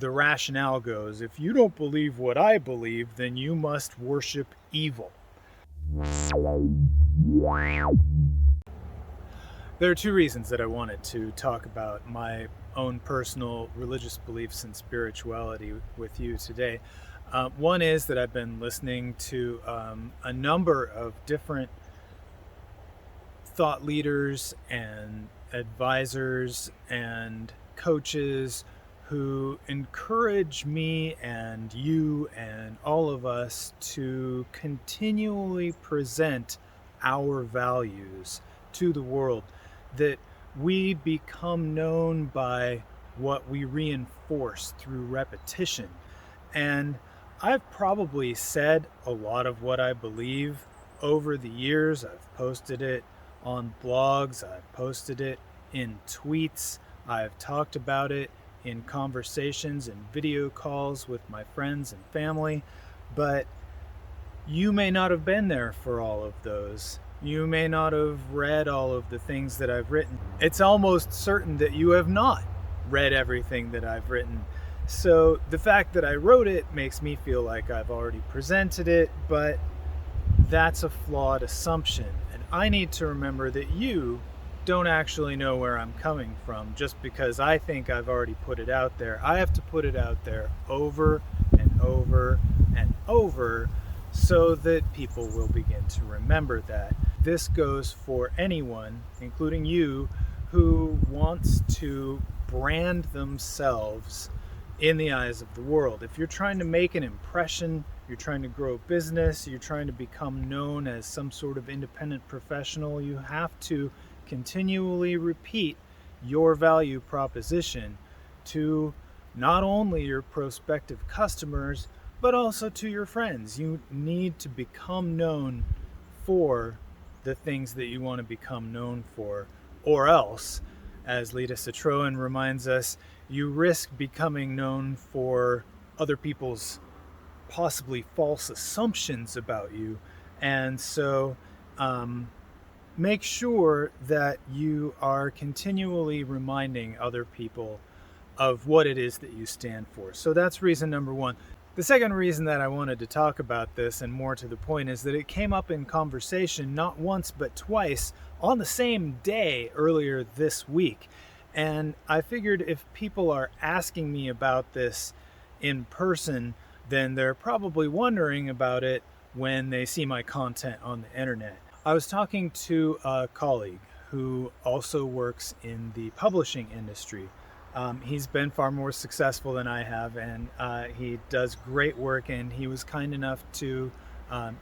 the rationale goes, if you don't believe what I believe, then you must worship evil. There are two reasons that I wanted to talk about my own personal religious beliefs and spirituality with you today. One is that I've been listening to a number of different thought leaders and advisors and coaches who encourage me and you and all of us to continually present our values to the world, that we become known by what we reinforce through repetition. And I've probably said a lot of what I believe over the years. I've posted it on blogs, I've posted it in tweets, I've talked about it in conversations and video calls with my friends and family, but you may not have been there for all of those. You may not have read all of the things that I've written. It's almost certain that you have not read everything that I've written. So the fact that I wrote it makes me feel like I've already presented it, but that's a flawed assumption. And I need to remember that you don't actually know where I'm coming from just because I think I've already put it out there. I have to put it out there over and over and over so that people will begin to remember that. This goes for anyone, including you, who wants to brand themselves in the eyes of the world. If you're trying to make an impression, you're trying to grow business, you're trying to become known as some sort of independent professional, you have to continually repeat your value proposition to not only your prospective customers, but also to your friends. You need to become known for the things that you want to become known for, or else, as Lita Citroen reminds us, you risk becoming known for other people's possibly false assumptions about you. And so make sure that you are continually reminding other people of what it is that you stand for. So that's reason number one. The second reason that I wanted to talk about this, and more to the point, is that it came up in conversation not once but twice on the same day earlier this week. And I figured if people are asking me about this in person, then they're probably wondering about it when they see my content on the internet. I was talking to a colleague who also works in the publishing industry. He's been far more successful than I have, and he does great work, and he was kind enough to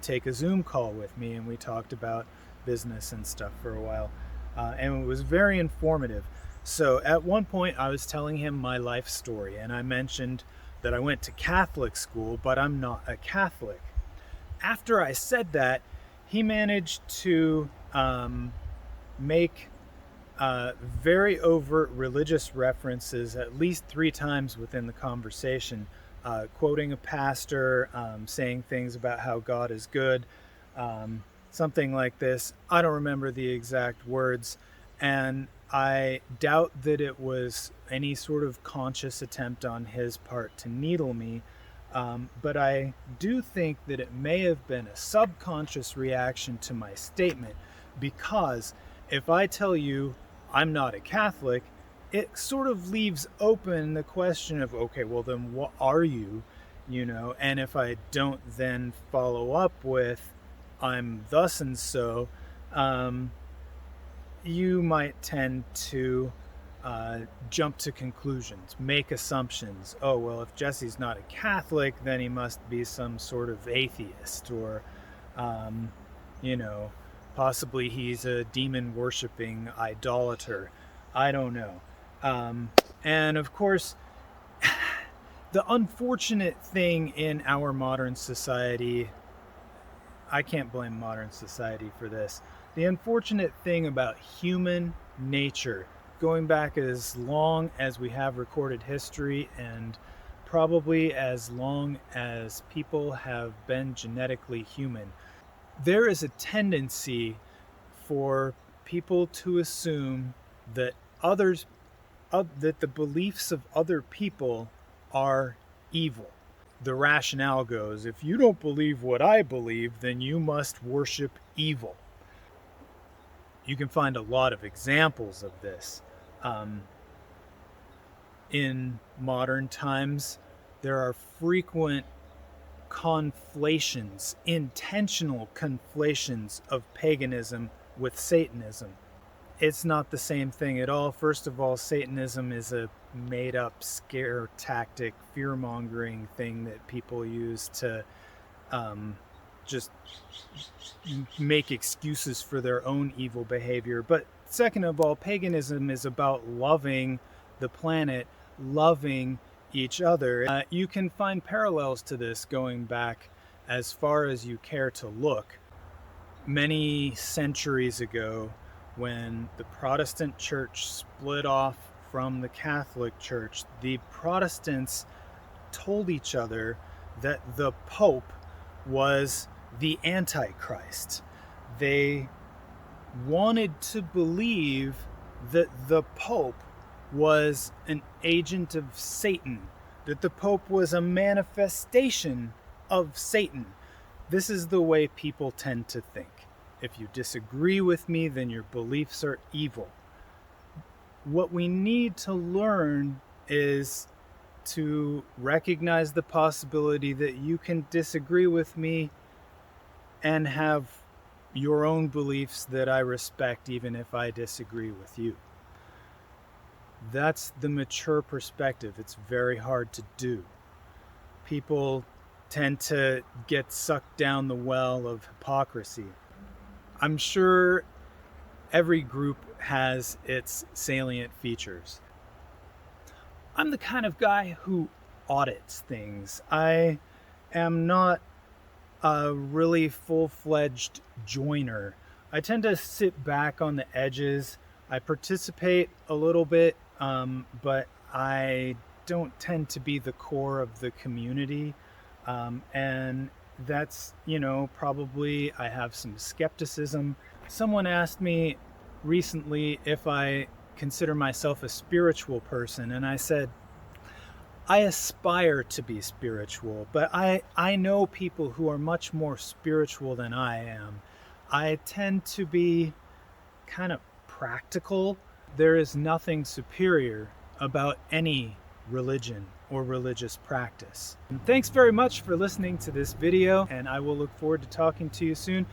take a Zoom call with me, and we talked about business and stuff for a while, and it was very informative. So at one point I was telling him my life story, and I mentioned that I went to Catholic school, but I'm not a Catholic. After I said that, he managed to make very overt religious references at least 3 times within the conversation, quoting a pastor, saying things about how God is good, something like this. I don't remember the exact words, and I doubt that it was any sort of conscious attempt on his part to needle me, but I do think that it may have been a subconscious reaction to my statement, because if I tell you I'm not a Catholic, it sort of leaves open the question of, okay, well then what are you? You know, and if I don't then follow up with I'm thus and so, you might tend to jump to conclusions, make assumptions. Oh, well, if Jesse's not a Catholic, then he must be some sort of atheist, or, you know, possibly he's a demon-worshipping idolater. I don't know. And of course, the unfortunate thing in our modern society, I can't blame modern society for this. The unfortunate thing about human nature, going back as long as we have recorded history, and probably as long as people have been genetically human, there is a tendency for people to assume that that the beliefs of other people are evil. The rationale goes, if you don't believe what I believe, then you must worship evil. You can find a lot of examples of this. In modern times, there are frequent conflations, intentional conflations of paganism with Satanism. It's not the same thing at all. First of all, Satanism is a made-up scare tactic, fear-mongering thing that people use to just make excuses for their own evil behavior. But second of all, paganism is about loving the planet, loving each other. You can find parallels to this going back as far as you care to look. Many centuries ago, when the Protestant church split off from the Catholic Church, the Protestants told each other that the Pope was the Antichrist. They wanted to believe that the Pope was an agent of Satan, that the Pope was a manifestation of Satan. This is the way people tend to think. If you disagree with me, then your beliefs are evil. What we need to learn is to recognize the possibility that you can disagree with me and have your own beliefs that I respect, even if I disagree with you. That's the mature perspective. It's very hard to do. People tend to get sucked down the well of hypocrisy. I'm sure every group has its salient features. I'm the kind of guy who audits things. I am not a really full-fledged joiner. I tend to sit back on the edges. I participate a little bit, but I don't tend to be the core of the community. And that's, probably I have some skepticism. Someone asked me recently if I consider myself a spiritual person, and I said, I aspire to be spiritual, but I know people who are much more spiritual than I am. I tend to be kind of practical. There is nothing superior about any religion or religious practice. And thanks very much for listening to this video, and I will look forward to talking to you soon.